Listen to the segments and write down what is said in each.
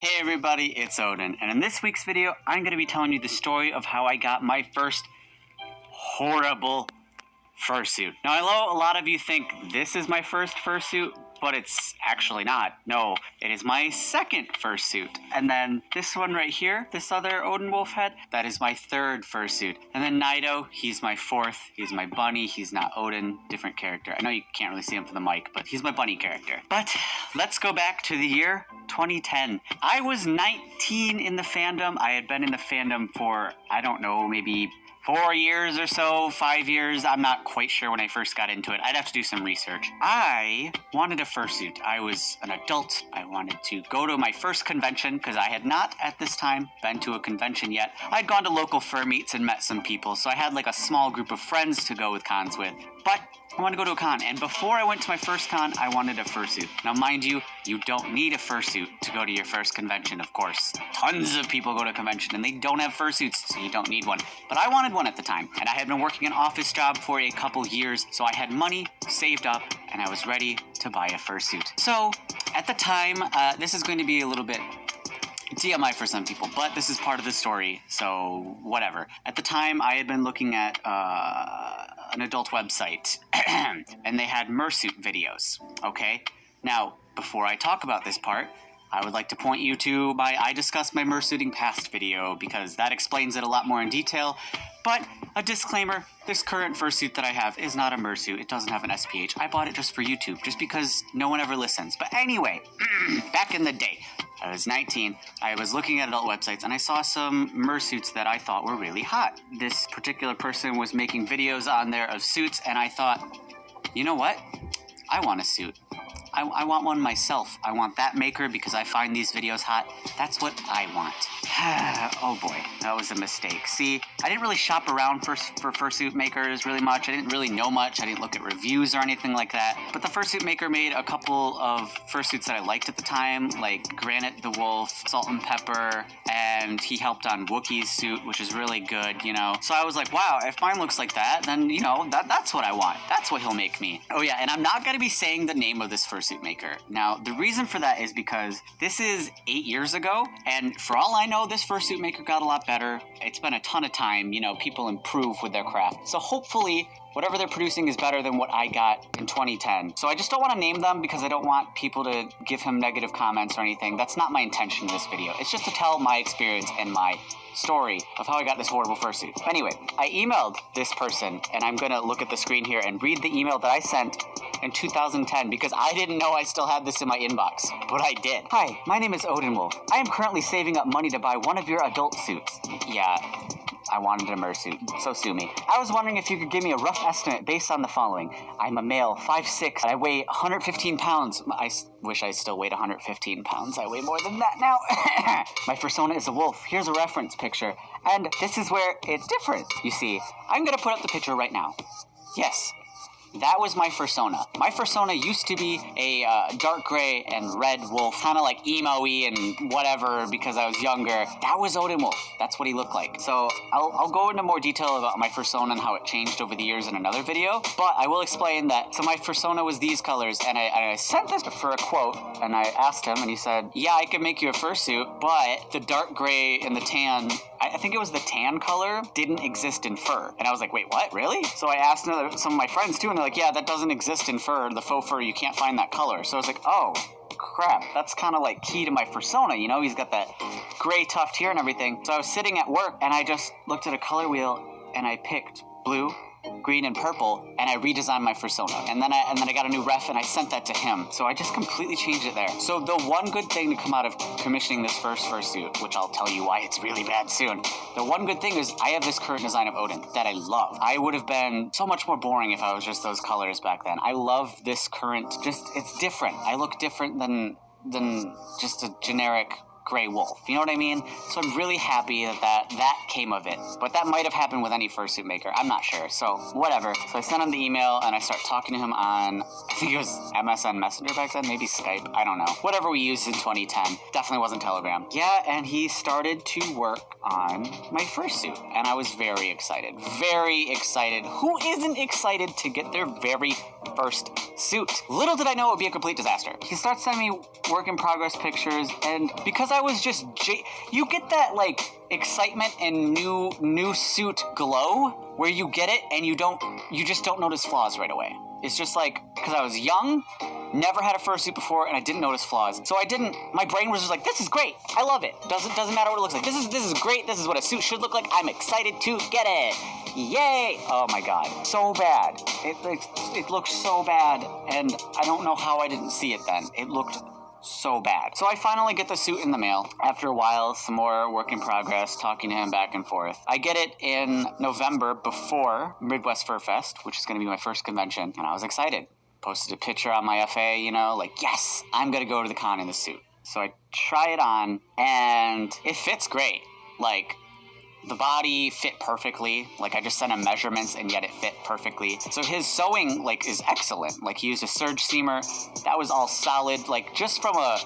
Hey everybody, it's Odin, and in this week's video, I'm going to be telling you the story of how I got my first horrible fursuit. Now, I know a lot of you think this is my first fursuit, but it's actually not. No, it is my second fursuit. And then this one right here, this other Odin wolf head, that is my third fursuit. And then Nido, he's my fourth. He's my bunny. He's not Odin, different character. I know you can't really see him from the mic, but he's my bunny character. But let's go back to the year 2010. I was 19 in the fandom. I had been in the fandom for, I don't know, maybe 4 years or so, 5 years. I'm not quite sure when I first got into it. I'd have to do some research. I wanted a fursuit. I was an adult. I wanted to go to my first convention because I had not at this time been to a convention yet. I'd gone to local fur meets and met some people, so I had like a small group of friends to go with cons with. But I wanted to go to a con, and before I went to my first con, I wanted a fursuit. Now, mind you, you don't need a fursuit to go to your first convention, of course. Tons of people go to a convention, and they don't have fursuits, so you don't need one. But I wanted one at the time, and I had been working an office job for a couple years, so I had money saved up, and I was ready to buy a fursuit. So, at the time, this is going to be a little bit TMI for some people, but this is part of the story, so whatever. At the time, I had been looking at an adult website, and they had fursuit videos, okay? Now, before I talk about this part, I would like to point you to my I Discuss My Fursuiting Past video, because that explains it a lot more in detail. But a disclaimer, this current fursuit that I have is not a fursuit. It doesn't have an SPH. I bought it just for YouTube, just because no one ever listens. But anyway, back in the day, I was 19, I was looking at adult websites, and I saw some fursuits that I thought were really hot. This particular person was making videos on there of suits, and I thought, you know what? I want a suit. I want one myself. I want that maker because I find these videos hot. That's what I want. Oh boy, that was a mistake. See, I didn't really shop around for fursuit makers really much. I didn't really know much. I didn't look at reviews or anything like that. But the fursuit maker made a couple of fursuits that I liked at the time, like Granite the Wolf, Salt and Pepper, and he helped on Wookiee's suit, which is really good, you know. So I was like, wow, if mine looks like that, then, you know, that's what I want. That's what he'll make me. Oh yeah, and I'm not going to be saying the name of this fursuit maker. Now, the reason for that is because this is 8 years ago, and for all I know, this fursuit maker got a lot better. It's been a ton of time, you know, people improve with their craft. So hopefully, whatever they're producing is better than what I got in 2010. So I just don't want to name them because I don't want people to give him negative comments or anything. That's not my intention in this video. It's just to tell my experience and my story of how I got this horrible fursuit. Anyway, I emailed this person, and I'm gonna look at the screen here and read the email that I sent in 2010 because I didn't know I still had this in my inbox, but I did. Hi, my name is Odin Wolf. I am currently saving up money to buy one of your adult suits. Yeah, I wanted a fursuit, so sue me. I was wondering if you could give me a rough estimate based on the following. I'm a male, 5'6", and I weigh 115 pounds. I wish I still weighed 115 pounds. I weigh more than that now. My persona is a wolf. Here's a reference picture. And this is where it's different, you see. I'm going to put up the picture right now. Yes. That was my fursona. My fursona used to be a dark gray and red wolf, kind of like emo-y and whatever because I was younger. That was Odin Wolf. That's what he looked like. So I'll go into more detail about my fursona and how it changed over the years in another video, but I will explain that. So my fursona was these colors, and I sent this for a quote, and I asked him, and he said, yeah, I could make you a fursuit, but the dark gray and the tan, I think it was the tan color, didn't exist in fur. And I was like, wait, what? Really? So I asked some of my friends too, and they're like, yeah, that doesn't exist in fur, the faux fur, you can't find that color. So I was like, oh, crap, that's kind of like key to my fursona, you know, he's got that gray tuft here and everything. So I was sitting at work, and I just looked at a color wheel, and I picked blue, green, and purple, and I redesigned my fursona. And then I got a new ref, and I sent that to him. So I just completely changed it there. So the one good thing to come out of commissioning this first fursuit, which I'll tell you why it's really bad soon, the one good thing is I have this current design of Odin that I love. I would have been so much more boring if I was just those colors back then. I love this current, it's different. I look different than just a generic gray wolf, you know what I mean? So I'm really happy that came of it. But that might have happened with any fursuit maker, I'm not sure, so whatever. So I sent him the email, and I start talking to him on, I think it was MSN Messenger back then, maybe Skype, I don't know. Whatever we used in 2010, definitely wasn't Telegram. Yeah, and he started to work on my fursuit, and I was very excited. Very excited. Who isn't excited to get their very first suit. Little did I know it would be a complete disaster. He starts sending me work in progress pictures, and because I was just you get that like excitement and new suit glow where you get it and you just don't notice flaws right away. It's just like, because I was young, never had a fursuit before, and I didn't notice flaws. So my brain was just like, this is great. I love it. Doesn't matter what it looks like. This is great. This is what a suit should look like. I'm excited to get it. Yay. Oh my God. So bad. It looked so bad, and I don't know how I didn't see it then. It looked so bad. So I finally get the suit in the mail. After a while, some more work in progress, talking to him back and forth. I get it in November before Midwest Fur Fest, which is going to be my first convention, and I was excited. Posted a picture on my FA, like, yes, I'm going to go to the con in the suit. So I try it on, and it fits great. Like, the body fit perfectly. Like, I just sent him measurements, and yet it fit perfectly. So his sewing, like, is excellent. Like, he used a serge seamer. That was all solid. Like, just from a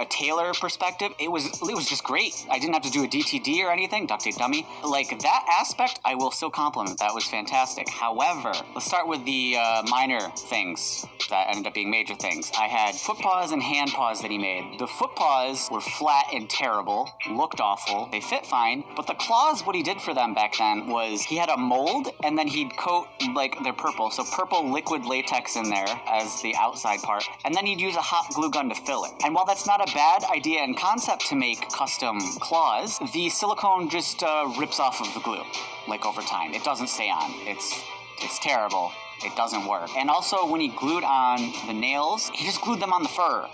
tailor perspective, it was just great. I didn't have to do a DTD or anything, duct tape dummy. Like, that aspect, I will still compliment. That was fantastic. However, let's start with the minor things that ended up being major things. I had foot paws and hand paws that he made. The foot paws were flat and terrible, looked awful. They fit fine, but the claws, what he did for them back then was he had a mold, and then he'd coat, like, they're purple, so purple liquid latex in there as the outside part, and then he'd use a hot glue gun to fill it. And while that's not a bad idea and concept to make custom claws, the silicone just rips off of the glue, like, over time. It doesn't stay on. It's terrible. It doesn't work. And also, when he glued on the nails, he just glued them on the fur.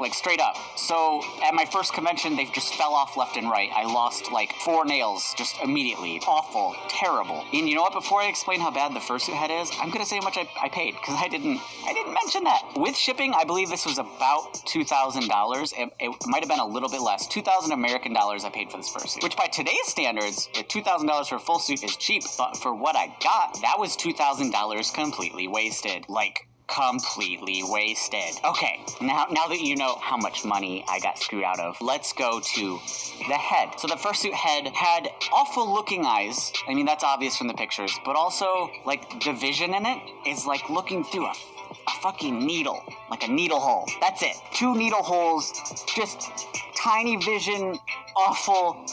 Like, straight up. So, at my first convention, they just fell off left and right. I lost, like, 4 nails just immediately. Awful. Terrible. And you know what? Before I explain how bad the fursuit head is, I'm gonna say how much I paid, because I didn't mention that. With shipping, I believe this was about $2,000. It might have been a little bit less. 2,000 American dollars I paid for this fursuit. Which, by today's standards, $2,000 for a full suit is cheap. But for what I got, that was $2,000 completely wasted. Like, completely wasted. Okay, now that you know how much money I got screwed out of, let's go to the head. So the fursuit head had awful looking eyes. I mean, that's obvious from the pictures, but also, like, the vision in it is like looking through a fucking needle, like a needle hole. That's it. 2 needle holes, just tiny vision, awful.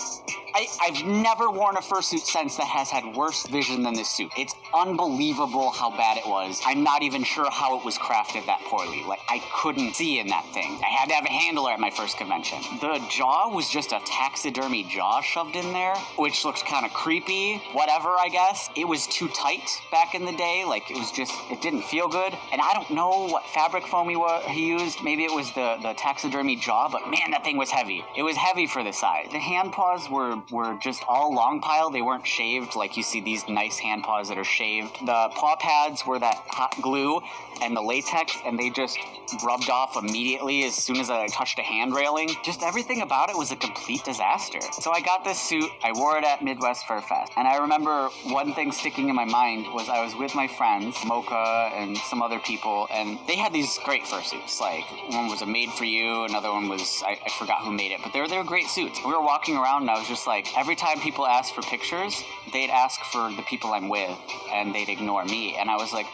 I've never worn a fursuit since that has had worse vision than this suit. It's unbelievable how bad it was. I'm not even sure how it was crafted that poorly. Like, I couldn't see in that thing. I had to have a handler at my first convention. The jaw was just a taxidermy jaw shoved in there, which looked kind of creepy. Whatever, I guess. It was too tight back in the day. Like, it didn't feel good. And I don't know what fabric foam he used. Maybe it was the taxidermy jaw, but man, that thing was heavy. It was heavy for the size. The hand paws were just all long pile. They weren't shaved like you see these nice hand paws that are shaved. The paw pads were that hot glue and the latex, and they just rubbed off immediately as soon as I touched a hand railing. Just everything about it was a complete disaster. So I got this suit. I wore it at Midwest Fur Fest. And I remember one thing sticking in my mind was I was with my friends, Mocha and some other people, and they had these great fursuits. Like, one was a made for you, another one was, I forgot who made it, but they were great suits. We were walking around, and I was just like, every time people asked for pictures, they'd ask for the people I'm with, and they'd ignore me. And I was like,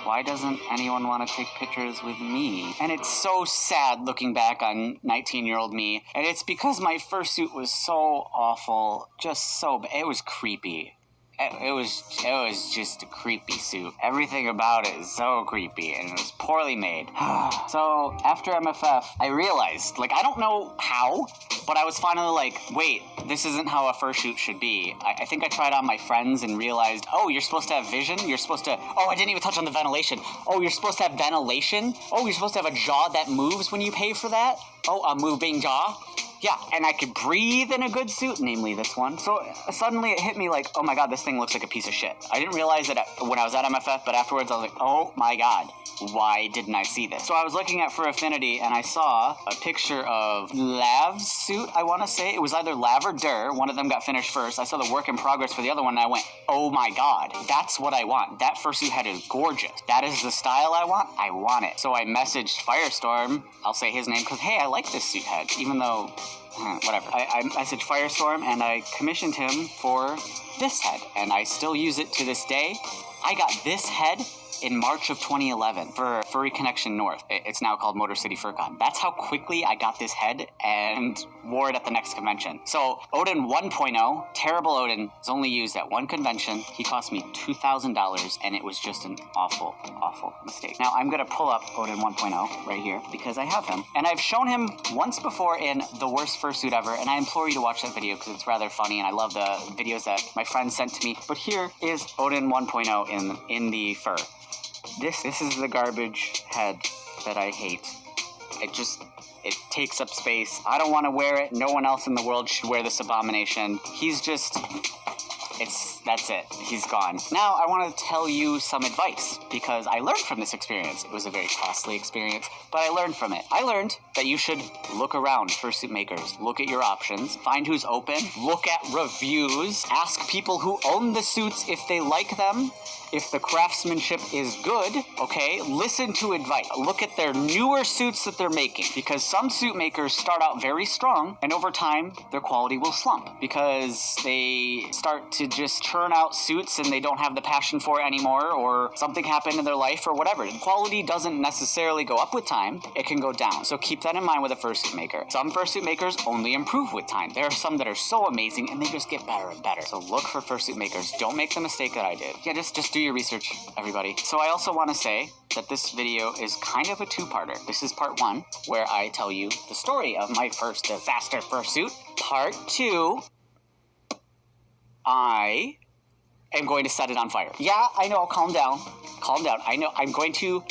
why doesn't anyone want to take pictures with me? And it's so sad looking back on 19-year-old me. And it's because my fursuit was so awful. Just so bad. It was creepy. It was just a creepy suit. Everything about it is so creepy, and it was poorly made. So, after MFF, I realized, like, I don't know how, but I was finally like, wait, this isn't how a fursuit should be. I think I tried on my friends and realized, oh, you're supposed to have vision? You're supposed to... Oh, I didn't even touch on the ventilation. Oh, you're supposed to have ventilation? Oh, you're supposed to have a jaw that moves when you pay for that? Oh, a moving jaw? Yeah, and I could breathe in a good suit, namely this one. So suddenly it hit me like, oh my god, this thing looks like a piece of shit. I didn't realize it when I was at MFF, but afterwards I was like, oh my god, why didn't I see this? So I was looking at For Affinity, and I saw a picture of Lav's suit, I want to say. It was either Lav or Dur. One of them got finished first. I saw the work in progress for the other one, and I went, oh my god, that's what I want. That fursuit head is gorgeous. That is the style I want. I want it. So I messaged Firestorm. I'll say his name because, hey, I like this suit head, even though... whatever. I messaged Firestorm, and I commissioned him for this head, and I still use it to this day. I got this head in March of 2011 for Furry Connection North. It's now called Motor City FurCon. That's how quickly I got this head and wore it at the next convention. So Odin 1.0, terrible Odin, is only used at one convention. He cost me $2,000 and it was just an awful, awful mistake. Now I'm gonna pull up Odin 1.0 right here because I have him. And I've shown him once before in The Worst Fursuit Ever, and I implore you to watch that video because it's rather funny and I love the videos that my friends sent to me. But here is Odin 1.0 in the fur. This is the garbage head that I hate. It takes up space. I don't want to wear it. No one else in the world should wear this abomination. He's just... that's it. He's gone. Now, I want to tell you some advice, because I learned from this experience. It was a very costly experience, but I learned from it. I learned that you should look around fursuit makers, look at your options, find who's open, look at reviews, ask people who own the suits if they like them, if the craftsmanship is good, okay? Listen to advice. Look at their newer suits that they're making, because some suit makers start out very strong, and over time, their quality will slump, because they start to just churn out suits and they don't have the passion for it anymore, or something happened in their life or whatever. The quality doesn't necessarily go up with time, it can go down. So keep that in mind with a fursuit maker. Some fursuit makers only improve with time. There are some that are so amazing and they just get better and better. So look for fursuit makers. Don't make the mistake that I did. Yeah, just do your research, everybody. So I also want to say that this video is kind of a two-parter. This is part one, where I tell you the story of my first disaster fursuit. Part two, I am going to set it on fire. Yeah, I know, calm down. Calm down. I know I'm going to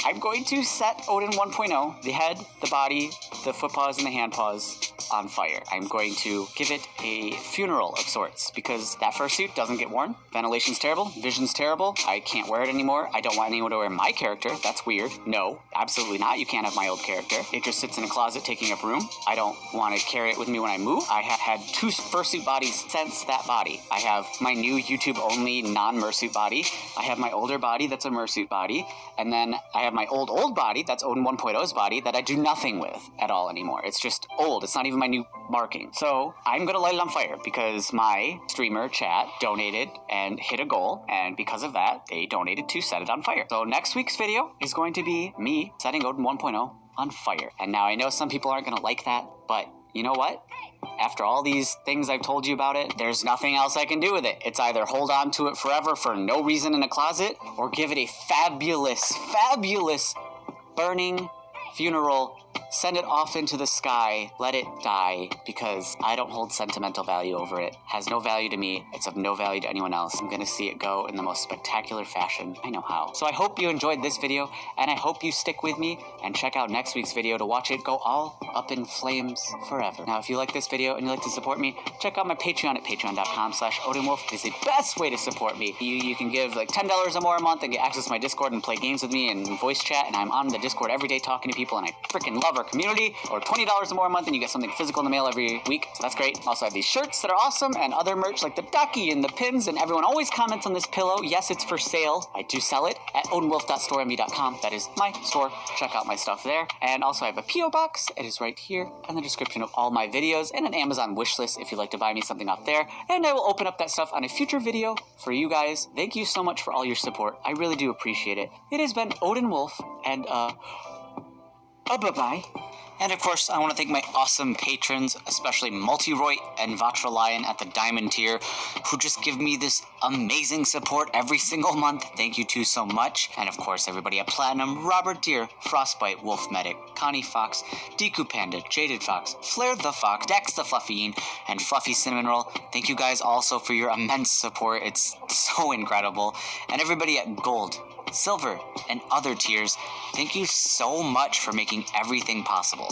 set Odin 1.0, the head, the body, the foot paws, and the hand paws on fire. I'm going to give it a funeral of sorts, because that fursuit doesn't get worn. Ventilation's terrible. Vision's terrible. I can't wear it anymore. I don't want anyone to wear my character. That's weird. No, absolutely not. You can't have my old character. It just sits in a closet taking up room. I don't want to carry it with me when I move. I have had 2 fursuit bodies since that body. I have my new YouTube-only non-mersuit body. I have my older body that's a mersuit body, and then I have my old body that's Odin 1.0's body that I do nothing with at all anymore. It's just old. It's not even my new marking. So I'm gonna light it on fire because my streamer chat donated and hit a goal, and because of that, they donated to set it on fire. So next week's video is going to be me setting Odin 1.0 on fire. And now I know some people aren't gonna like that, but you know what? After all these things I've told you about it, there's nothing else I can do with it. It's either hold on to it forever for no reason in a closet, or give it a fabulous, fabulous burning funeral, send it off into the sky, let it die, because I don't hold sentimental value over it. It has no value to me. It's of no value to anyone else. I'm gonna see it go in the most spectacular fashion I know how. So I hope you enjoyed this video, and I hope you stick with me and check out next week's video to watch it go all up in flames forever. Now, if you like this video and you'd like to support me, check out my Patreon at patreon.com/OdinWolf. It's the best way to support me. You can give like $10 or more a month and get access to my Discord and play games with me and voice chat, and I'm on the Discord every day talking to people, and I freaking love our community. Or $20 or more a month and you get something physical in the mail every week, so that's great. Also, I have these shirts that are awesome, and other merch like the ducky and the pins, and everyone always comments on this pillow. Yes, it's for sale. I do sell it at odinwolf.storemv.com. That is my store. Check out my stuff there. And also, I have a P.O. box. It is right here in the description of all my videos, and an Amazon wish list if you'd like to buy me something off there. And I will open up that stuff on a future video for you guys. Thank you so much for all your support. I really do appreciate it. It has been Odin Wolf, and bye-bye. And of course, I want to thank my awesome patrons, especially Multiroy and Vatra Lion at the Diamond tier, who just give me this amazing support every single month. Thank you two so much. And of course, everybody at Platinum, Robert Deere, Frostbite, Wolf Medic, Connie Fox, Deku Panda, Jaded Fox, Flair the Fox, Dex the Fluffyine, and Fluffy Cinnamon Roll. Thank you guys also for your immense support. It's so incredible. And everybody at Gold, Silver, and other tiers, thank you so much for making everything possible.